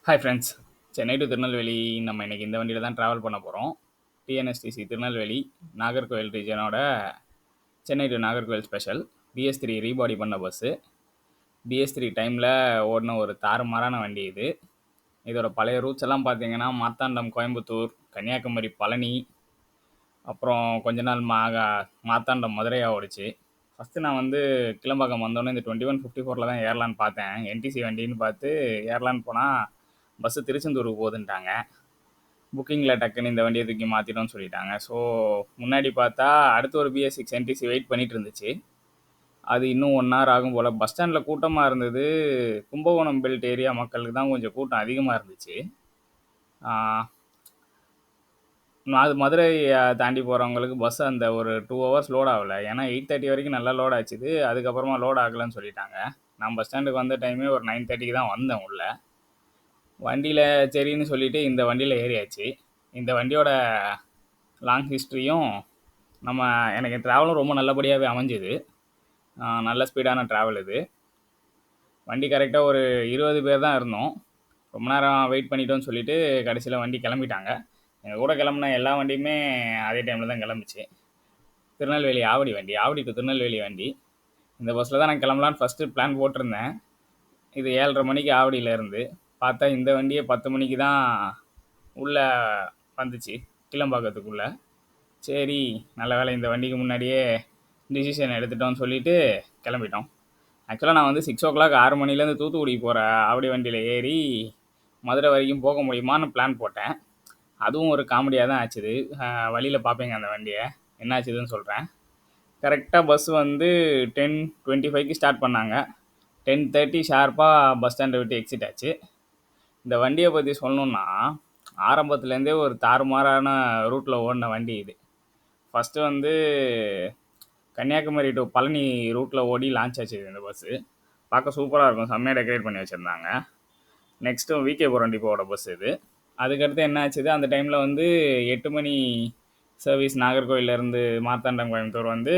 Hi friends. Chennai to Tirunelveli நம்ம இன்றைக்கி இந்த வண்டியில் தான் ட்ராவல் பண்ண போகிறோம். டிஎன்எஸ்டிசி திருநெல்வேலி நாகர்கோவில் ரீஜனோட Chennai to Nagercoil special BS3 rebody பண்ண பஸ்ஸு. BS3 டைமில் ஓடின ஒரு தாறுமாறான வண்டி இது. இதோட பழைய ரூட்ஸ் எல்லாம் பார்த்தீங்கன்னா மார்த்தாண்டம் கோயம்புத்தூர், கன்னியாகுமரி பழனி, அப்புறம் கொஞ்ச நாள் மார்த்தாண்டம் மதுரையாக ஓடிச்சு. ஃபஸ்ட்டு நான் வந்து கிளம்பாக்கம் வந்தோடனே இந்த 2154 தான் ஏர்லான்னு பார்த்தேன். NTC வண்டின்னு பார்த்து ஏர்லான்னு போனால் பஸ்ஸு திருச்செந்தூருக்கு போகுதுன்ட்டாங்க. புக்கிங்கில் டக்குன்னு இந்த வண்டியை தூக்கி மாற்றிட்டோம்னு சொல்லிட்டாங்க. ஸோ முன்னாடி பார்த்தா அடுத்து ஒரு BS6 NTC வெயிட் பண்ணிகிட்டு இருந்துச்சு. அது இன்னும் 1 hour ஆகும் போல். பஸ் ஸ்டாண்டில் கூட்டமாக இருந்தது. கும்பகோணம் பெல்ட் ஏரியா மக்களுக்கு தான் கொஞ்சம் கூட்டம் அதிகமாக இருந்துச்சு. அது மதுரை தாண்டி போகிறவங்களுக்கு பஸ் அந்த ஒரு 2 hours லோட் ஆகலை. ஏன்னா 8:30 வரைக்கும் நல்லா லோட் ஆச்சுது. அதுக்கப்புறமா லோட் ஆகலைன்னு சொல்லிட்டாங்க. நான் பஸ் ஸ்டாண்டுக்கு வந்த டைமே ஒரு 9:30க்கு தான் வந்தேன் உள்ள வண்டியில். சரின்னு சொல்லிவிட்டு இந்த வண்டியில் ஏறியாச்சு. இந்த வண்டியோட லாங் ஹிஸ்ட்ரியும் எனக்கு ட்ராவலும் ரொம்ப நல்லபடியாகவே அமைஞ்சுது. நல்ல ஸ்பீடான ட்ராவல் இது. வண்டி கரெக்டாக ஒரு 20 பேர் தான் இருந்தோம். ரொம்ப நேரம் வெயிட் பண்ணிட்டோன்னு சொல்லிவிட்டு கடைசியில் வண்டி கிளம்பிட்டாங்க. எங்கள் கூட கிளம்புன எல்லா வண்டியுமே அதே டைமில் தான் கிளம்பிச்சு. திருநெல்வேலி ஆவடி டு திருநெல்வேலி வண்டி. இந்த பஸ்ஸில் தான் நான் கிளம்பலான்னு ஃபஸ்ட்டு பிளான் போட்டிருந்தேன். இது 7:30 மணிக்கு ஆவடியிலேருந்து பார்த்தா இந்த வண்டியை 10 மணிக்கு தான் உள்ளே வந்துச்சு கிளம்பாக்கத்துக்குள்ளே. சரி, நல்ல வேலை இந்த வண்டிக்கு முன்னாடியே டிசிஷன் எடுத்துட்டோம்னு சொல்லிவிட்டு கிளம்பிட்டோம். ஆக்சுவலாக நான் வந்து 6 o'clock 6 மணிலேருந்து தூத்துக்குடி போகிற ஆவடி வண்டியில் ஏறி மதுரை வரைக்கும் போக முடியுமான்னு பிளான் போட்டேன். அதுவும் ஒரு காமெடியாக தான் ஆச்சுது. வழியில் பார்ப்பீங்க அந்த வண்டியை, என்ன ஆச்சுதுன்னு சொல்கிறேன். கரெக்டாக பஸ் வந்து 10:25க்கு ஸ்டார்ட் பண்ணாங்க. 10:30 ஷார்ப்பாக பஸ் ஸ்டாண்டை விட்டு எக்ஸிட் ஆச்சு. இந்த வண்டியை பற்றி சொல்லணுன்னா ஆரம்பத்துலேருந்தே ஒரு தாறுமாறான ரூட்டில் ஓடின வண்டி இது. ஃபஸ்ட்டு வந்து கன்னியாகுமரி டு பழனி ரூட்டில் ஓடி லான்ச் ஆச்சு இந்த பஸ்ஸு. பார்க்க சூப்பராக இருக்கும், செம்மையாக டெக்கரேட் பண்ணி வச்சுருந்தாங்க. நெக்ஸ்ட்டு VKபுரம் டிப்போட பஸ் இது. அதுக்கடுத்து என்ன ஆச்சுது, அந்த டைமில் வந்து 8 மணி சர்வீஸ் நாகர்கோவிலேருந்து மார்த்தாண்டம் கோயம்புத்தூர் வந்து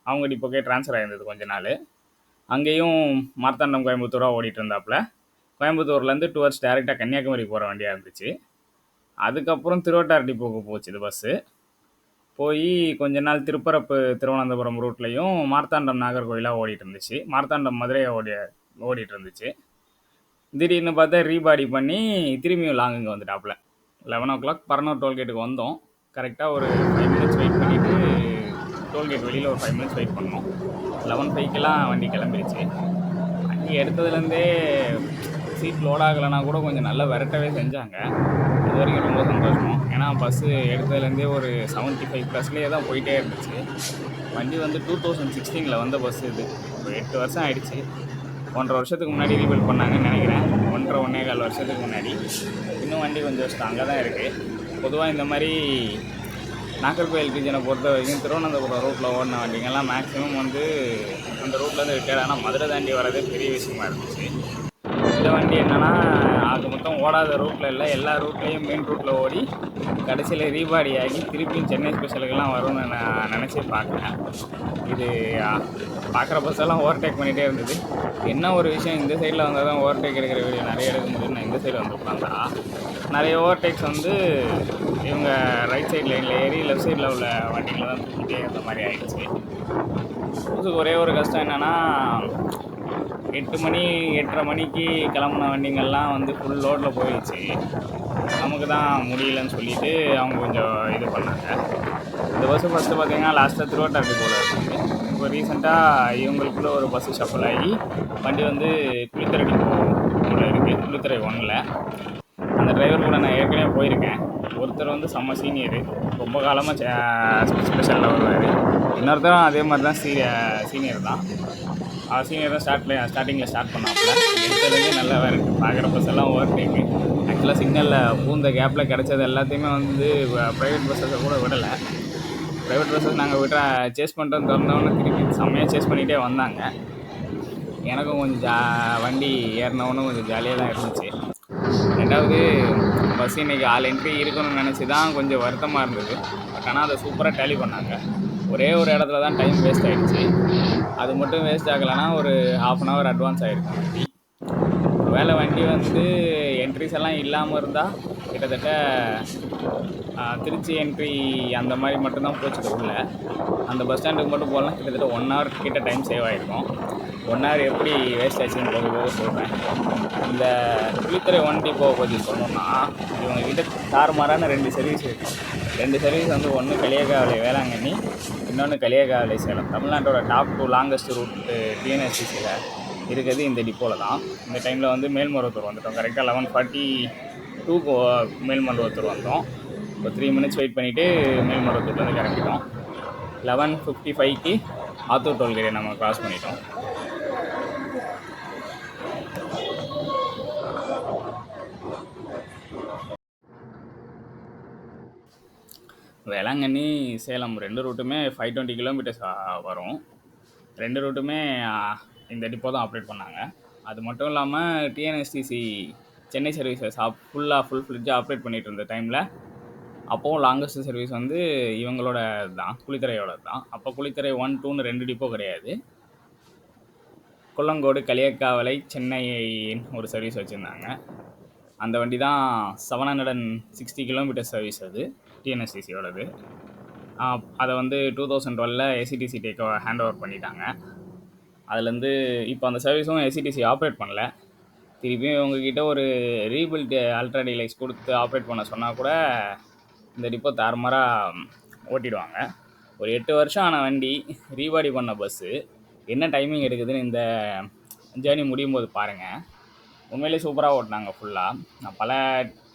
அவங்க டிப்போக்கே ட்ரான்ஸ்ஃபர் ஆகிருந்தது கொஞ்ச நாள். அங்கேயும் மார்த்தாண்டம் கோயம்புத்தூராக ஓடிட்டு இருந்தாப்புல. கோயம்புத்தூர்லேருந்து டுவர்ட்ஸ் டேரெக்டாக கன்னியாகுமரி போகிற வண்டியாக இருந்துச்சு. அதுக்கப்புறம் திருவட்டார் டிப்போக்கு போச்சு இது பஸ்ஸு. போய் கொஞ்ச நாள் திருப்பரப்பு திருவனந்தபுரம் ரூட்லேயும் மார்த்தாண்டம் நாகர்கோவிலாக ஓடிட்டு இருந்துச்சு. மார்த்தாண்டம் மதுரையை ஓடிட்டு இருந்துச்சு. திடீர்னு பார்த்தா ரீபாடி பண்ணி திரும்பியும் லாங்குங்க வந்துட்டாப்புல. 11 o'clock பரனூர் டோல்கேட்டுக்கு வந்தோம். கரெக்டாக ஒரு 5 minutes வெயிட் பண்ணிவிட்டு டோல்கேட் வெளியில் ஒரு 5 minutes வெயிட் பண்ணோம். 11:05க்கெல்லாம் வண்டி கிளம்பிடுச்சு. வண்டி எடுத்ததுலேருந்தே சீட் லோட் ஆகலைன்னா கூட கொஞ்சம் நல்லா விரட்டவே செஞ்சாங்க. அது வரைக்கும் ரொம்ப சந்தோஷம். ஏன்னா பஸ்ஸு எடுத்ததுலேருந்தே ஒரு 75+லேயே தான் போயிட்டே இருந்துச்சு. வண்டி வந்து 2016 வந்த பஸ் இது. ஒரு 8 வருஷம் ஆகிடுச்சு. 1.5 வருஷத்துக்கு முன்னாடி ரீபில்ட் பண்ணாங்கன்னு நினைக்கிறேன். 1.5 வருஷத்துக்கு முன்னாடி. இன்னும் வண்டி கொஞ்சம் ஸ்ட்ராங்காக தான் இருக்குது. பொதுவாக இந்த மாதிரி நாகர்கோவில் ரீஜனை பொறுத்த வரைக்கும் திருவனந்தபுரம் ரூட்டில் ஓடின வண்டிங்கெல்லாம் மேக்ஸிமம் வந்து அந்த ரூட்லேருந்து ரிட்டையர்ட் ஆனால் மதுரை தாண்டி வரதே பெரிய விஷயமா இருந்துச்சு. இந்த வண்டி என்னென்னா அது மொத்தம் ஓடாத ரூட்டில் இல்லை, எல்லா ரூட்லேயும் மெயின் ரூட்டில் ஓடி கடைசியில் ரீபாடி ஆகி திருப்பியும் சென்னை ஸ்பெஷலுக்கெல்லாம் வரும்னு நான் நினச்சி பார்க்குறேன். இது பார்க்குற பஸ்ஸெல்லாம் ஓவர்டேக் பண்ணிகிட்டே இருந்தது. என்ன ஒரு விஷயம், இந்த சைடில் வந்தால் தான் ஓவர்டேக் எடுக்கிற வீடியோ நிறைய எடுக்க முடியும். நான் இந்த சைடு வந்து உட்காந்தா நிறைய ஓவர்டேக்ஸ் வந்து இவங்க ரைட் சைட் லைனில் ஏறி லெஃப்ட் சைடில் உள்ள வண்டிகளை தான் தூக்கிட்டே இருந்த மாதிரி ஆகிடுச்சு. புதுசுக்கு ஒரே ஒரு கஷ்டம் என்னென்னா 8 மணி 8:30 மணிக்கு கிளம்புன வண்டிங்கள்லாம் வந்து ஃபுல் லோடில் போயிடுச்சு. நமக்கு தான் முடியலன்னு சொல்லிவிட்டு அவங்க கொஞ்சம் இது பண்ணாங்க. இந்த பஸ்ஸு ஃபஸ்ட்டு பார்த்திங்கன்னா லாஸ்ட்டாக திருவட்டார் டிப்போவில் இருக்குது. இப்போ ரீசெண்டாக இவங்களுக்குள்ள ஒரு பஸ்ஸு ஷஃபிள் ஆகி வண்டி வந்து குளித்துறை டிப்போவில் இருக்குது, குளித்துறை 1ல். அந்த டிரைவர் கூட நான் ஏற்கனவே போயிருக்கேன். ஒருத்தர் வந்து செம்ம சீனியரு, ரொம்ப காலமாக ஸ்பெஷலில் வருவார். இன்னொருத்தரும் அதே மாதிரி தான் சீனியர் தான். சீனியர் தான் ஸ்டார்டிங்கில் ஸ்டார்ட் பண்ணாப்புல. எடுத்ததுலேயே நல்லா வேறு பார்க்குற பஸ் எல்லாம் ஓவர்டேக்கு. ஆக்சுவலாக சிக்னலில் பூந்த கேப்பில் கிடச்சது எல்லாத்தையுமே வந்து ப்ரைவேட் பஸ்ஸஸை கூட விடலை. ப்ரைவேட் பஸ்ஸஸ் நாங்கள் சேஸ் பண்ணிட்டு திறந்தவொன்னே திருப்பி செம்மையாக சேஸ் பண்ணிகிட்டே வந்தாங்க. எனக்கும் கொஞ்சம் வண்டி ஏறினவொன்னே கொஞ்சம் ஜாலியாக தான் இருந்துச்சு. ரெண்டாவது பஸ் இன்றைக்கி ஆல் என்ட்ரி இருக்கணும்னு நினச்சி தான் கொஞ்சம் வருத்தமாக இருந்தது. பட் ஆனால் அதை சூப்பராக டேலி பண்ணாங்க. ஒரே ஒரு இடத்துல தான் டைம் வேஸ்ட் ஆகிடுச்சு. அது மட்டும் வேஸ்ட் ஆகலைன்னா ஒரு 1/2 hour அட்வான்ஸ் ஆகிருக்கும் வண்டி. ஒரு வேளை வண்டி வந்து என்ட்ரிஸ் எல்லாம் இல்லாமல் இருந்தால் கிட்டத்தட்ட திருச்சி என்ட்ரி அந்த மாதிரி மட்டும்தான் போச்சுட்டு உள்ள. அந்த பஸ் ஸ்டாண்டுக்கு மட்டும் போகலாம் கிட்டத்தட்ட 1 hour கிட்ட டைம் சேவ் ஆகிருக்கும். 1 hour எப்படி வேஸ்ட் ஆச்சுன்னு போக சொல்கிறேன். இந்த குளித்துறை 1 டிப்போவை பற்றி சொல்லணும்னா இவங்ககிட்ட தாறுமாறான 2 சர்வீஸ் இருக்குது. 2 சர்வீஸ் வந்து ஒன்று களியக்காவிளை வேளாங்கண்ணி, இன்னொன்று களியக்காவிளை சேலம். தமிழ்நாட்டோட டாப் 2 லாங்கஸ்ட் ரூட் டிஎன்எஸ்டிசியில் இருக்கிறது இந்த டிப்போவில் தான். இந்த டைமில் வந்து மேல்மருவத்தூர் வந்துட்டோம். கரெக்டாக 11:42 மேல்மருவத்தூர் வந்தோம். இப்போ 3 minutes வெயிட் பண்ணிவிட்டு மேல்மருவத்தூர்லேருந்து கிளம்பிட்டோம். 11:55 ஆத்தூர் டோல்கேட்டை நம்ம கிராஸ் பண்ணிட்டோம். வேளாங்கண்ணி சேலம் 2 ரூட்டுமே 520 kilometers வரும். 2 ரூட்டுமே இந்த டிப்போ தான் ஆப்ரேட் பண்ணாங்க. அது மட்டும் இல்லாமல் டிஎன்எஸ்டிசி சென்னை சர்வீசஸ் ஃபுல் ஃப்ளிட்ஜாக ஆப்ரேட் பண்ணிகிட்டு இருந்த டைமில் அப்போவும் லாங்கஸ்ட் சர்வீஸ் வந்து இவங்களோட தான், குளித்துறையோட தான். அப்போ குளித்துறை 1, 2ன்னு 2 டிப்போ கிடையாது. கொல்லங்கோடு, களியக்காவிளை, சென்னை ஒரு சர்வீஸ் வச்சுருந்தாங்க. அந்த வண்டி தான் 760 kilometers சர்வீஸ். அது டிஎன்எஸ்டிசியோடது. அதை வந்து 2012 ஏசிடிசி ஹேண்ட் ஓவர் பண்ணிட்டாங்க. அதுலேருந்து இப்போ அந்த சர்வீஸும் ஏசிடிசி ஆப்ரேட் பண்ணல. திருப்பியும் இவங்ககிட்ட ஒரு ரீபில்ட் அல்ட்ரா டீலைஸ் கொடுத்து ஆப்ரேட் பண்ண சொன்னால் கூட இந்த டிப்போ தாறுமாறாக ஓட்டிடுவாங்க. ஒரு 8 வருஷம் ஆன வண்டி, ரீபாடி பண்ண பஸ்ஸு என்ன டைமிங் எடுக்குதுன்னு இந்த ஜேர்னி முடியும் போது பாருங்கள். உண்மையிலே சூப்பராக ஓட்டினாங்க ஃபுல்லாக. நான் பல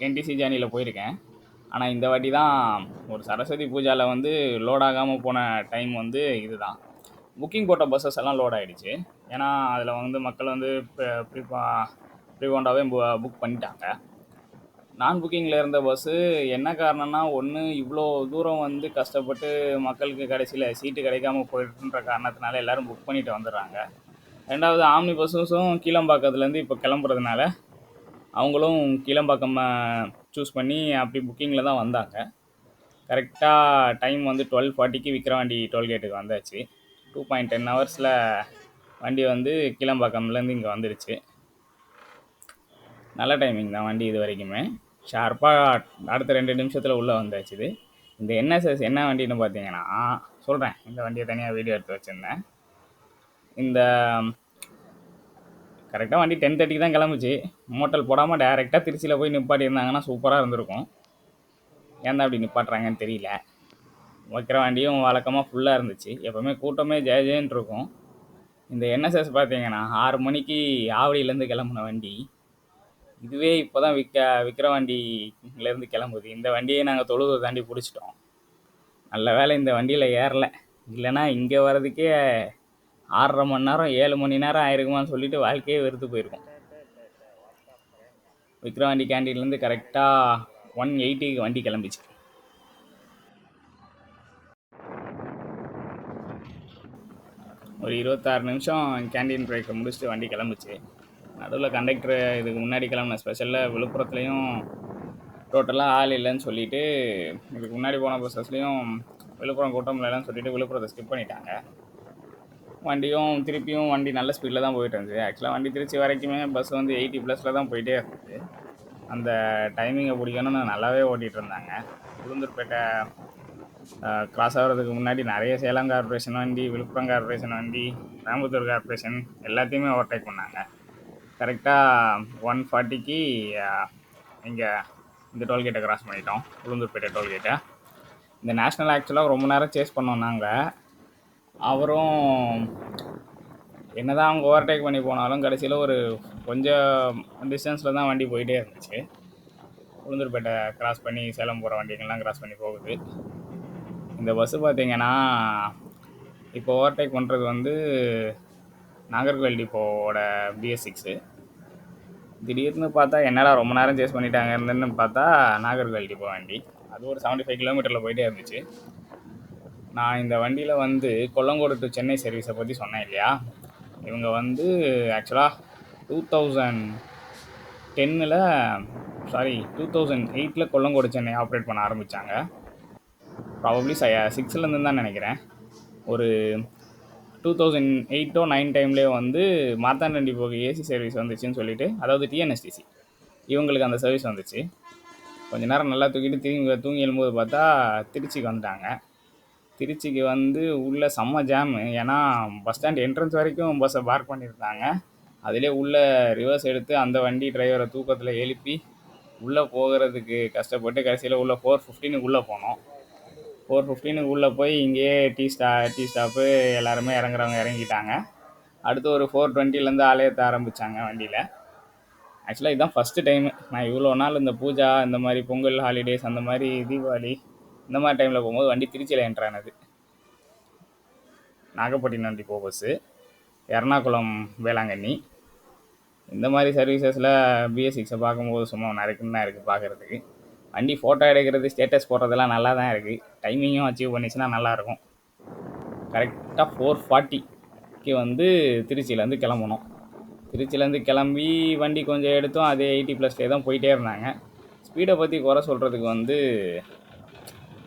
என்டிசி ஜேர்னியில் போயிருக்கேன். ஆனால் இந்த வாட்டி தான் ஒரு சரஸ்வதி பூஜாவில் வந்து லோட் ஆகாமல் போன டைம் வந்து இது தான். புக்கிங் போட்ட பஸ்ஸஸ் எல்லாம் லோட் ஆகிடுச்சு. ஏன்னா அதில் வந்து மக்கள் வந்து ப்ரீபாண்டாகவே புக் பண்ணிட்டாங்க. நான் புக்கிங்கில் இருந்த பஸ்ஸு என்ன காரணம்னா, ஒன்று இவ்வளோ தூரம் வந்து கஷ்டப்பட்டு மக்களுக்கு கடைசியில் சீட்டு கிடைக்காம போயிட்டுன்ற காரணத்தினால எல்லோரும் புக் பண்ணிட்டு வந்துடுறாங்க. ரெண்டாவது ஆம்னி பஸ்ஸும் கீழம்பாக்கத்துலேருந்து இப்போ கிளம்புறதுனால அவங்களும் கீழம்பாக்கம் சூஸ் பண்ணி அப்படி புக்கிங்கில் தான் வந்தாங்க. கரெக்டாக டைம் வந்து 12:40 விக்ரவாண்டி டோல்கேட்டுக்கு வந்தாச்சு. 2.10 hours வண்டி வந்து கீழம்பாக்கம்லேருந்து இங்கே வந்துடுச்சு. நல்ல டைமிங் தான் வண்டி இது வரைக்குமே. ஷார்ப்பாக அடுத்த 2 நிமிஷத்தில் உள்ளே வந்தாச்சு. இது இந்த என்எஸ்எஸ் என்ன வண்டின்னு பார்த்தீங்கன்னா சொல்கிறேன். இந்த வண்டியை தனியாக வீடியோ எடுத்து வச்சுருந்தேன். இந்த கரெக்டாக வண்டி 10:30 தான் கிளம்புச்சு. மோட்டல் போடாமல் டைரெக்டாக திருச்சியில் போய் நிப்பாட்டி இருந்தாங்கன்னா சூப்பராக இருந்திருக்கும். ஏன் தான் அப்படி நிப்பாட்டுறாங்கன்னு தெரியல. வைக்கிற வண்டியும் வழக்கமாக ஃபுல்லாக இருந்துச்சு. எப்போவுமே கூட்டமே ஜெயன்னு இருக்கும். இந்த என்எஸ்எஸ் பார்த்தீங்கன்னா 6 மணிக்கு ஆவடியிலேருந்து கிளம்புன வண்டி, இதுவே இப்போ தான் விக்ரவாண்டியிலேருந்து கிளம்புது. இந்த வண்டியை நாங்கள் தொழுதூர் தாண்டி பிடிச்சிட்டோம். நல்ல வேலை இந்த வண்டியில் ஏறலை. இல்லைன்னா இங்கே வர்றதுக்கே 6.5 மணி நேரம் 7 மணி நேரம் ஆயிருக்குமான்னு சொல்லிட்டு வாழ்க்கையே வெறுத்து போயிருக்கும். விக்ரவாண்டி கேண்டீன்லேருந்து கரெக்டாக 1:80 வண்டி கிளம்பிச்சு. ஒரு 26 நிமிஷம் கேண்டீன் பிரேக்கை முடிச்சுட்டு வண்டி கிளம்பிச்சு. நடுவில் கண்டக்டர் இதுக்கு முன்னாடி கிளம்புன ஸ்பெஷலில் விழுப்புரத்துலேயும் டோட்டலாக ஆள் இல்லைன்னு சொல்லிவிட்டு, இதுக்கு முன்னாடி போன பஸ்ஸஸ்லேயும் விழுப்புரம் கூட்டம் இல்லைன்னு சொல்லிவிட்டு விழுப்புரத்தை ஸ்கிப் பண்ணிட்டாங்க. திருப்பியும் வண்டி நல்ல ஸ்பீடில் தான் போயிட்டு இருந்துச்சு. ஆக்சுவலாக வண்டி திருச்சி வரைக்குமே பஸ் வந்து 80+ தான் போயிட்டே இருந்துச்சு. அந்த டைமிங்கை பிடிக்கணும்னு நல்லாவே ஓட்டிகிட்டு இருந்தாங்க. உளுந்தூர்பேட்டை கிராஸ் ஆகிறதுக்கு முன்னாடி நிறைய சேலம் கார்பரேஷன் வண்டி, விழுப்புரம் கார்பரேஷன் வண்டி, கோயம்புத்தூர் கார்பரேஷன் எல்லாத்தையுமே ஓவர்டேக் பண்ணாங்க. கரெக்டாக 1:40 இங்கே இந்த டோல்கேட்டை கிராஸ் பண்ணிட்டோம், உளுந்தூர்பேட்டை டோல்கேட்டை. இந்த நேஷ்னல் ஆக்சுவலாக ரொம்ப நேரம் சேஸ் பண்ணோம் நாங்கள். அவரும் என்ன தான் அவங்க ஓவர்டேக் பண்ணி போனாலும் கடைசியில் ஒரு கொஞ்சம் டிஸ்டன்ஸில் தான் வண்டி போயிட்டே இருந்துச்சு. உளுந்தூர்பேட்டை கிராஸ் பண்ணி சேலம் போகிற வண்டிங்கெல்லாம் கிராஸ் பண்ணி போகுது. இந்த பஸ்ஸு பார்த்திங்கன்னா இப்போ ஓவர்டேக் பண்ணுறது வந்து நாகர்கோயில் டிப்போவோட BS6. திடீர்னு பார்த்தா என்னடா ரொம்ப நேரம் சேஸ் பண்ணிட்டாங்க இருந்துன்னு பார்த்தா நாகர்கோயில் டிப்போ வண்டி. அது ஒரு 75 கிலோமீட்டரில் போயிட்டே இருந்துச்சு. நான் இந்த வண்டியில் வந்து கொல்லங்கோடு டு சென்னை சர்வீஸை பற்றி சொன்னேன் இல்லையா. இவங்க வந்து ஆக்சுவலாக 2008 கொல்லங்கோடு சென்னை ஆப்ரேட் பண்ண ஆரம்பித்தாங்க. ப்ராபப்ளி 6லேருந்து தான் நினைக்கிறேன். ஒரு 2008 or 9 டைம்லேயே வந்து மார்த்தாண்டம் டிப்போக்கு ஏசி சர்வீஸ் வந்துச்சுன்னு சொல்லிட்டு, அதாவது டிஎன்எஸ்டிசி இவங்களுக்கு அந்த சர்வீஸ் வந்துச்சு. கொஞ்ச நேரம் நல்லா தூங்கிட்டு தூங்கி எழும்போது பார்த்தா திருச்சிக்கு வந்துட்டாங்க. திருச்சிக்கு வந்து உள்ளே செம்ம ஜாமு. ஏன்னா பஸ் ஸ்டாண்ட் என்ட்ரன்ஸ் வரைக்கும் பஸ்ஸை பார்க் பண்ணியிருந்தாங்க. அதிலே உள்ளே ரிவர்ஸ் எடுத்து அந்த வண்டி டிரைவரை தூக்கத்தில் எழுப்பி உள்ளே போகிறதுக்கு கஷ்டப்பட்டு கடைசியில் உள்ளே 4:15 உள்ளே போனோம். 4:15 உள்ளே போய் இங்கேயே டீ ஸ்டாப்பு எல்லாருமே இறங்குறவங்க இறங்கிட்டாங்க. அடுத்து ஒரு 4:20 ஆலயத்தை ஆரம்பித்தாங்க வண்டியில். ஆக்சுவலாக இதுதான் ஃபஸ்ட்டு டைமு நான் இவ்வளோ நாள் இந்த பூஜா, இந்த மாதிரி பொங்கல் ஹாலிடேஸ், அந்த மாதிரி தீபாவளி, இந்த மாதிரி டைமில் போகும்போது வண்டி திருச்சியில் என்ட்ரானது. நாகப்பட்டினம் டிப்போ பஸ்ஸு, எர்ணாகுளம் வேளாங்கண்ணி, இந்த மாதிரி சர்வீசஸில் BS6 பார்க்கும்போது சும்மா நறுக்குன்னு தான் இருக்குது பார்க்குறதுக்கு. வண்டி ஃபோட்டோ எடுக்கிறது, ஸ்டேட்டஸ் போடுறதெல்லாம் நல்லா தான் இருக்குது. டைமிங்கும் அச்சீவ் பண்ணிச்சுன்னா நல்லாயிருக்கும். கரெக்டாக 4:40க்கு வந்து திருச்சியிலேருந்து கிளம்பணும். திருச்சியிலேருந்து கிளம்பி வண்டி கொஞ்சம் எடுத்தோம். அதே 80+ தான் போயிட்டே இருந்தாங்க. ஸ்பீடை பற்றி குறை சொல்கிறதுக்கு வந்து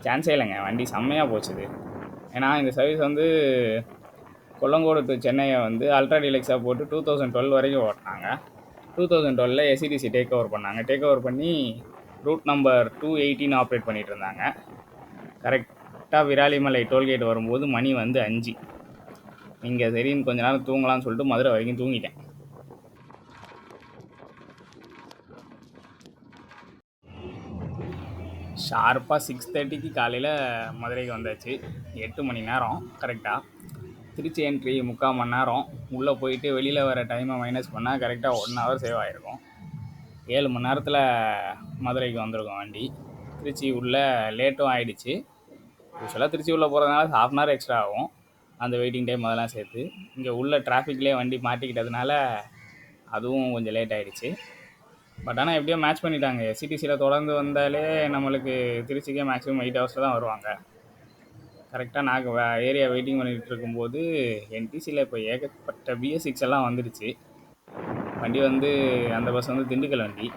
சான்ஸே இல்லைங்க. வண்டி செம்மையாக போச்சுது. ஏன்னா இந்த சர்வீஸ் வந்து கொல்லங்கோடு டு சென்னையை வந்து அல்ட்ரா டீலக்ஸாக போட்டு 2012 வரைக்கும் ஓட்டினாங்க. 2012 SCTC டேக் ஓவர் பண்ணாங்க. டேக் ஓவர் பண்ணி ரூட் நம்பர் 218 ஆப்ரேட் பண்ணிகிட்டு இருந்தாங்க. கரெக்டாக விராலிமலை டோல்கேட் வரும்போது மணி வந்து 5. இங்கே சரின்னு கொஞ்ச நேரம் தூங்கலாம்னு சொல்லிட்டு மதுரை வரைக்கும் தூங்கிட்டேன். ஷார்ப்பாக 6:30க்கு காலையில் மதுரைக்கு வந்தாச்சு. 8 மணி நேரம் கரெக்டாக. திருச்சி என்ட்ரி 3/4 மணி நேரம். உள்ளே போயிட்டு வெளியில் வர டைமை மைனஸ் பண்ணால் கரெக்டாக 1 ஹவர் சேவ் ஆகிருக்கும். 7 மணி நேரத்தில் மதுரைக்கு வந்திருக்கோம் வண்டி. திருச்சி உள்ளே லேட்டும் ஆகிடுச்சு. யூஸ்வலாக திருச்சி உள்ளே போகிறதுனால 1/2 hour எக்ஸ்ட்ரா ஆகும், அந்த வெயிட்டிங் டைம் அதெல்லாம் சேர்த்து. இங்கே உள்ள டிராஃபிக்லேயே வண்டி மாட்டிக்கிட்டதுனால அதுவும் கொஞ்சம் லேட் ஆகிடுச்சு. பட் ஆனால் எப்படியோ மேட்ச் பண்ணிட்டாங்க. SCTCயில் தொடர்ந்து வந்தாலே நம்மளுக்கு திருச்சிக்கே மேக்ஸிமம் 8 hours தான் வருவாங்க. கரெக்டாக நாங்கள் ஏரியா வெயிட்டிங் பண்ணிகிட்டு இருக்கும்போது NTCயில் இப்போ ஏகப்பட்ட BS6 எல்லாம் வந்துடுச்சு. வண்டி வந்து அந்த பஸ் வந்து திண்டுக்கல் வண்டி.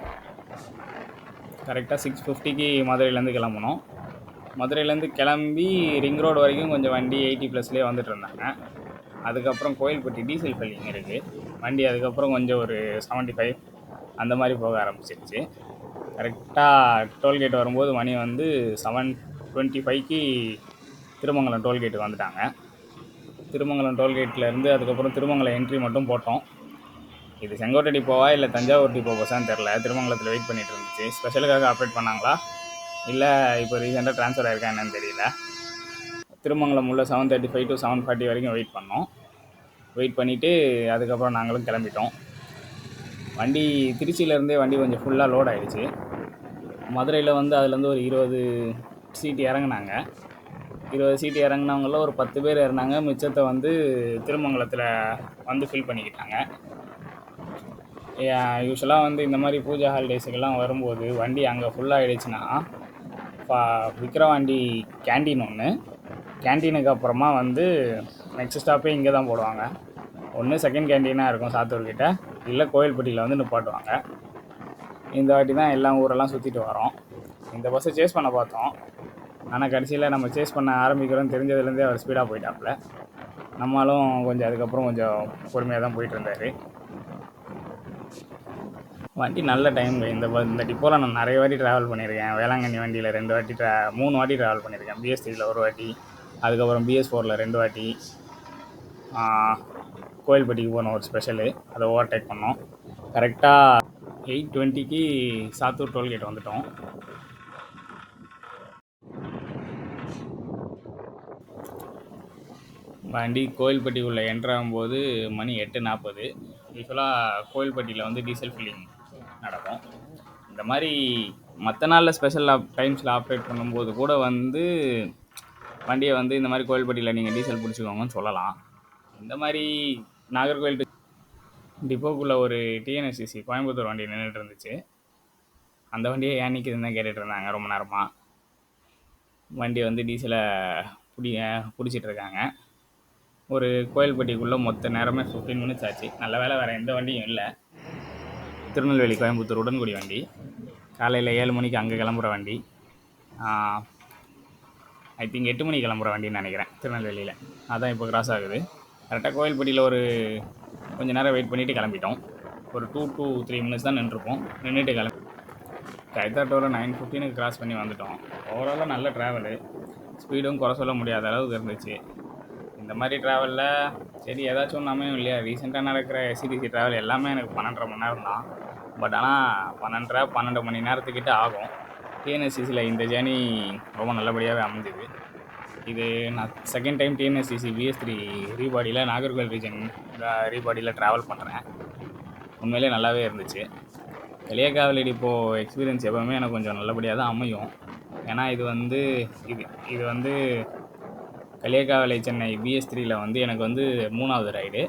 கரெக்டாக 6:50க்கு மதுரையிலேருந்து கிளம்பணும். மதுரையிலேருந்து கிளம்பி ரிங் ரோடு வரைக்கும் கொஞ்சம் வண்டி 80+லேயே வந்துட்டு இருந்தாங்க. அதுக்கப்புறம் கோவில்பட்டி டீசல் ஃபில்லிங் இருக்குது வண்டி. அதுக்கப்புறம் கொஞ்சம் ஒரு 75 அந்த மாதிரி போக ஆரம்பிச்சிருச்சு. கரெக்டாக டோல்கேட் வரும்போது மணி வந்து 7:25க்கு திருமங்கலம் டோல்கேட்டுக்கு வந்துட்டாங்க. திருமங்கலம் டோல்கேட்லேருந்து அதுக்கப்புறம் திருமங்கலம் என்ட்ரி மட்டும் போட்டோம். இது செங்கோட்டை டிப்போவா இல்லை தஞ்சாவூர் டிப்போ பஸ்ஸான்னு தெரில. திருமங்கலத்தில் வெயிட் பண்ணிகிட்டு இருந்துச்சு. ஸ்பெஷலுக்காக ஆப்ரேட் பண்ணாங்களா இல்லை இப்போ ரீசெண்டாக ட்ரான்ஸ்ஃபர் ஆயிருக்கா என்னன்னு தெரியல. திருமங்கலம் உள்ள 7:35 to 7:40 வரைக்கும் வெயிட் பண்ணோம். வெயிட் பண்ணிவிட்டு அதுக்கப்புறம் நாங்களும் கிளம்பிட்டோம். வண்டி திருச்சியிலேருந்தே வண்டி கொஞ்சம் ஃபுல்லாக லோட் ஆகிடுச்சு. மதுரையில் வந்து அதுலேருந்து ஒரு 20 சீட்டு இறங்குனாங்க. 20 சீட்டு இறங்குனவங்களில் ஒரு 10 பேர் இறந்தாங்க. மிச்சத்தை வந்து திருமங்கலத்தில் வந்து ஃபில் பண்ணிக்கிட்டாங்க. யூஸ்வலாக வந்து இந்த மாதிரி பூஜா ஹாலிடேஸுக்கெல்லாம் வரும்போது வண்டி அங்கே ஃபுல்லாகிடுச்சுன்னா விக்ரவாண்டி கேண்டீன் ஒன்று, கேண்டீனுக்கு அப்புறமா வந்து நெக்ஸ்ட் ஸ்டாப்பே இங்கே தான் போடுவாங்க. ஒன்று செகண்ட் கேண்டீனாக இருக்கும் சாத்தூர்கிட்ட, இல்லை கோவில்பட்டியில் வந்து நிப்பாட்டுவாங்க. இந்த வாட்டி தான் எல்லா ஊரெல்லாம் சுற்றிட்டு வரோம். இந்த பஸ்ஸை சேஸ் பண்ண பார்த்தோம். ஆனால் கடைசியில் நம்ம சேஸ் பண்ண ஆரம்பிக்கிறோன்னு தெரிஞ்சதுலேருந்தே அவர் ஸ்பீடாக போயிட்டாப்புல. நம்மளும் கொஞ்சம் அதுக்கப்புறம் கொஞ்சம் பொறுமையாக தான் போயிட்டு இருந்தார். வண்டி நல்ல டைமுங்க. இந்த டிப்போவில் நான் நிறைய வாட்டி ட்ராவல் பண்ணியிருக்கேன். வேளாங்கண்ணி வண்டியில் 2 வாட்டி 3 வாட்டி ட்ராவல் பண்ணியிருக்கேன். BS3யில் 1 வாட்டி, அதுக்கப்புறம் BS4ல் 2 வாட்டி. கோவில்பட்டிக்கு போனோம் ஒரு ஸ்பெஷலு, அதை ஓவர்டேக் பண்ணோம். கரெக்டாக 8:20க்கு சாத்தூர் டோல்கேட் வந்துட்டோம். வண்டி கோவில்பட்டிக்குள்ளே என்ட்ராகும்போது மணி 8:40. யூஸ்வலாக கோவில்பட்டியில் வந்து டீசல் ஃபில்லிங் நடக்கும். இந்த மாதிரி மற்ற நாளில் ஸ்பெஷல் டைம்ஸில் ஆப்ரேட் பண்ணும்போது கூட வந்து வண்டியை வந்து இந்த மாதிரி கோவில்பட்டியில் நீங்கள் டீசல் பிடிச்சிக்கோங்கன்னு சொல்லலாம். இந்த மாதிரி நாகர்கோவில் டிப்போக்குள்ளே ஒரு TNSCC கோயம்புத்தூர் வண்டி நின்றுட்டு இருந்துச்சு. அந்த வண்டியை ஏன் நிற்கிதுன்னு தான் கேட்டுட்டு இருந்தாங்க ரொம்ப நேரமாக. வண்டி வந்து டீசலை பிடிச்சிட்ருக்காங்க. ஒரு கோயில்பட்டிக்குள்ளே மொத்த நேரமே 15 minutes ஆச்சு. நல்ல வேலை வேறு எந்த வண்டியும் இல்லை. திருநெல்வேலி கோயம்புத்தூர் உடன்குடி வண்டி. காலையில் 7 மணிக்கு அங்கே கிளம்புற வண்டி. ஐ திங்க் 8 மணிக்கு கிளம்புற வண்டின்னு நினைக்கிறேன் திருநெல்வேலியில். அதான் இப்போ கிராஸ் ஆகுது. கரெக்டாக கோயில்பட்டியில் ஒரு கொஞ்சம் நேரம் வெயிட் பண்ணிவிட்டு கிளம்பிட்டோம். ஒரு 2 to 3 மினிட்ஸ் தான் நின்றுருப்போம். நின்றுட்டு கிளம்பி கைத்தாட்டோவில் 9:15 கிராஸ் பண்ணி வந்துட்டோம். ஓவராலாக நல்ல ட்ராவலு, ஸ்பீடும் குறை சொல்ல முடியாத அளவுக்கு இருந்துச்சு. இந்த மாதிரி ட்ராவலில் சரி ஏதாச்சும் ஒன்று அமையும் இல்லையா. ரீசெண்டாக நடக்கிற எஸ்சிடிசி ட்ராவல் எல்லாமே எனக்கு 12.5 மணி நேரம் தான். பட் ஆனால் 12 மணி நேரத்துக்கிட்ட ஆகும். டிஎன்எஸ்சிசியில் இந்த ஜேர்னி ரொம்ப நல்லபடியாகவே அமைஞ்சுது. இது நான் செகண்ட் டைம் டிஎன்எஸ்சிசி BS3 ரீபாடியில் நாகர்கோவில் ரீஜன் ரீபாடியில் ட்ராவல் பண்ணுறேன். உண்மையிலே நல்லாவே இருந்துச்சு. கலியக்காவிலை டிப்போ எக்ஸ்பீரியன்ஸ் எப்போவுமே எனக்கு கொஞ்சம் நல்லபடியாக தான் அமையும். ஏன்னா இது வந்து கலியக்காவிலை சென்னை BS3யில் எனக்கு 3வது ரைடு.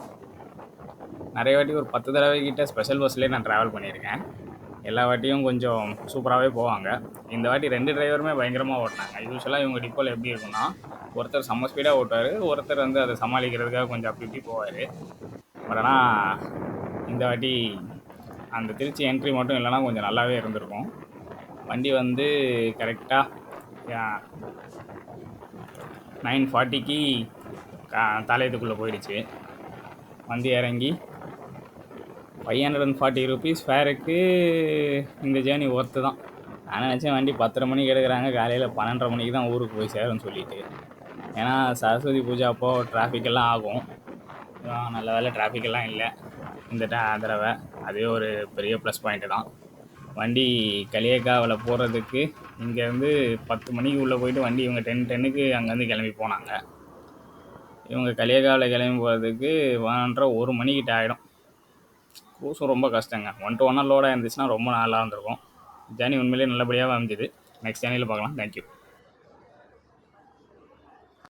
நிறைய வாட்டி ஒரு 10 தடவை கிட்ட ஸ்பெஷல் பஸ்லேயே நான் ட்ராவல் பண்ணியிருக்கேன். எல்லா வாட்டியும் கொஞ்சம் சூப்பராகவே போவாங்க. இந்த வாட்டி 2 டிரைவருமே பயங்கரமாக ஓட்டினாங்க. யூஸ்வலாக இவங்க டிப்போவில் எப்படி இருக்குன்னா, ஒருத்தர் செம்ம ஸ்பீடாக ஓட்டுவார், ஒருத்தர் அதை சமாளிக்கிறதுக்காக கொஞ்சம் அப்படி இப்படி போவார். பட் ஆனால் இந்த வாட்டி அந்த திருச்சி என்ட்ரி மட்டும் இல்லைனா கொஞ்சம் நல்லாவே இருந்திருக்கும். வண்டி கரெக்டாக 9:40க்கு தாளையத்துக்குள்ளே போயிடுச்சு. வண்டி இறங்கி 540 rupees ஃபேருக்கு இந்த ஜேர்னி ஒர்த்து தான். நான் நினச்சேன் வண்டி 10:30 மணிக்கு எடுக்கிறாங்க, காலையில் 12:30 மணிக்கு தான் ஊருக்கு போய் சேரும்னு சொல்லிட்டு. ஏன்னா சரஸ்வதி பூஜை அப்போது டிராஃபிக்கெல்லாம் ஆகும். நல்ல வேலை டிராஃபிக்கெல்லாம் இல்லை இந்த தடவை. அதுவே ஒரு பெரிய ப்ளஸ் பாயிண்ட்டு தான். வண்டி களியக்காவில் போகிறதுக்கு இங்கேருந்து 10 மணிக்கு உள்ளே போயிட்டு வண்டி இவங்க 10:10க்கு அங்கேருந்து கிளம்பி போனாங்க. இவங்க களியக்காவில் கிளம்பி போகிறதுக்கு 1 மணிக்கிட்ட ஆகிடும். க்ரூஸும் ரொம்ப கஷ்டங்க. 1-to-1 லோடாக இருந்துச்சுன்னா ரொம்ப நல்லா இருந்திருக்கும். ஜேர்னி உண்மையிலே நல்லபடியாக அமைஞ்சுது. நெக்ஸ்ட் ஜேர்னியில் பார்க்கலாம். தேங்க்யூ.